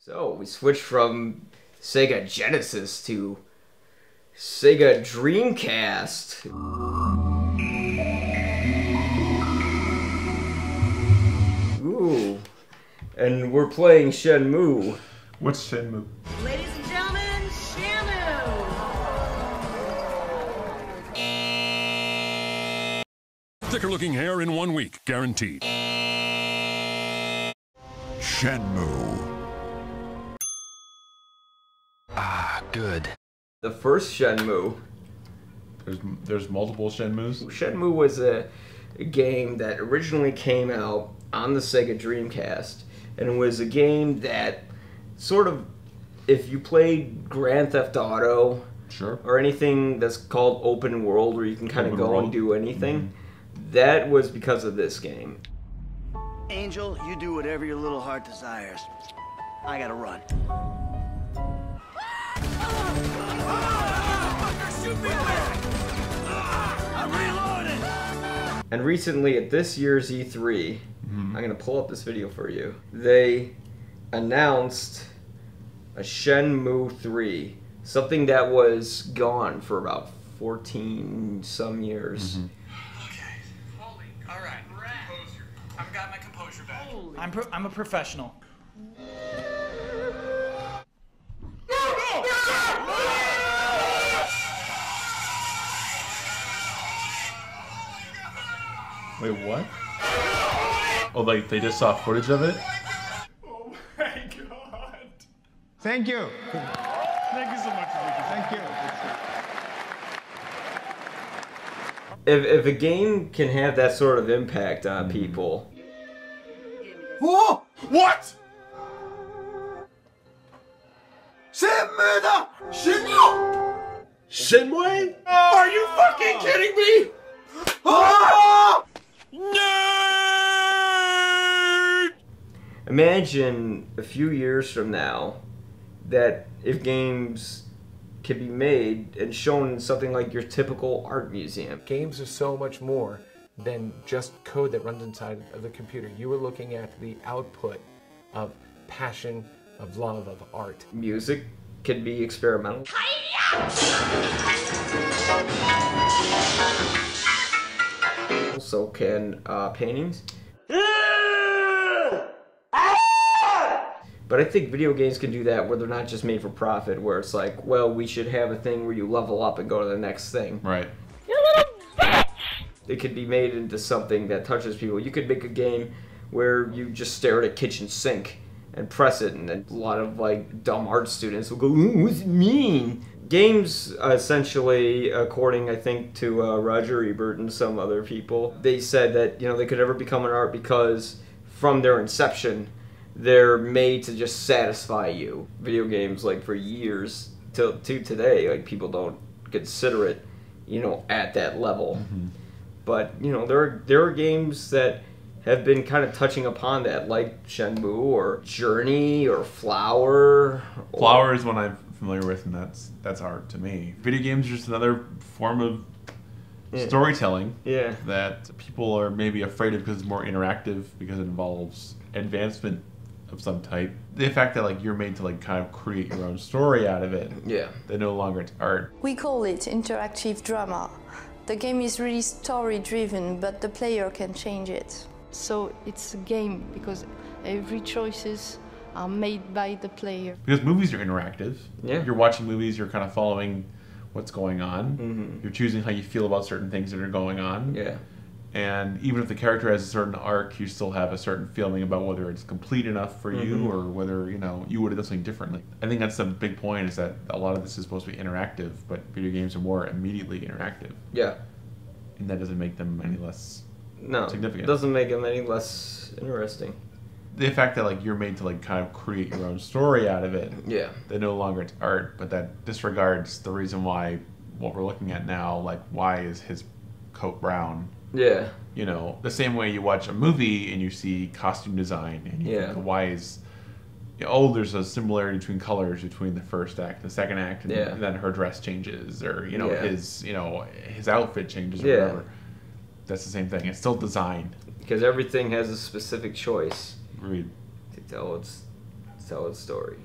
So we switched from Sega Genesis to Sega Dreamcast. Ooh. And we're playing Shenmue. What's Shenmue? Ladies and gentlemen, Shenmue! Thicker looking hair in 1 week, guaranteed. Shenmue. Ah, good. The first Shenmue. There's multiple Shenmues. Shenmue was a game that originally came out on the Sega Dreamcast, and it was a game that sort of, if you played Grand Theft Auto, Sure. or anything that's called open world where you can kind of Open go world. and do anything, that was because of this game. Angel, you do whatever your little heart desires. I gotta run. I'm reloading! And recently at this year's E3, I'm going to pull up this video for you, they announced a Shenmue 3, something that was gone for about 14 some years. Okay. Holy. All right. Composure. I've got my composure back. I'm a professional. Wait, what? Oh, like they just saw footage of it? Oh my god. Thank you. Thank you so much. Thank you. If a game can have that sort of impact on people, Oh! What? Shenmue! Shenmue? Are you fucking kidding me? Ah! imagine a few years from now that if games can be made and shown in something like your typical art museum. Games are so much more than just code that runs inside of the computer. You were looking at the output of passion, of love, of art. Music can be experimental. So can paintings. But I think video games can do that where they're not just made for profit, where it's like, well, we should have a thing where you level up and go to the next thing. Right. It could be made into something that touches people. You could make a game where you just stare at a kitchen sink and press it, and then a lot of like dumb art students will go, "Ooh, what's it mean?" Games, essentially, according I think to Roger Ebert and some other people, they said that they could never become an art because from their inception, they're made to just satisfy you. Video games, like for years to today, like people don't consider it, at that level. But there are games that have been kind of touching upon that, like Shenmue or Journey or Flower. Flower is one I'm familiar with, and that's art to me. Video games are just another form of storytelling that people are maybe afraid of because it's more interactive, because it involves advancement of some type. The fact that like you're made to like kind of create your own story out of it. That no longer it's art. We call it interactive drama. The game is really story driven, but the player can change it. So it's a game because every choices are made by the player. Because movies are interactive. Yeah. You're watching movies, you're kind of following what's going on. You're choosing how you feel about certain things that are going on. Yeah. And even if the character has a certain arc, you still have a certain feeling about whether it's complete enough for you or whether, you would have done something differently. I think that's the big point, is that a lot of this is supposed to be interactive, but video games are more immediately interactive. Yeah. And that doesn't make them any less significant. It doesn't make them any less interesting. The fact that like you're made to like kind of create your own story out of it. That no longer it's art, but that disregards the reason why what we're looking at now, like why is his coat brown? The same way you watch a movie and you see costume design and you think, why is there's a similarity between colors between the first act and the second act, and then her dress changes, or his outfit changes, or whatever. That's the same thing. It's still design. Because everything has a specific choice. Agreed. Oh, it's tell its story.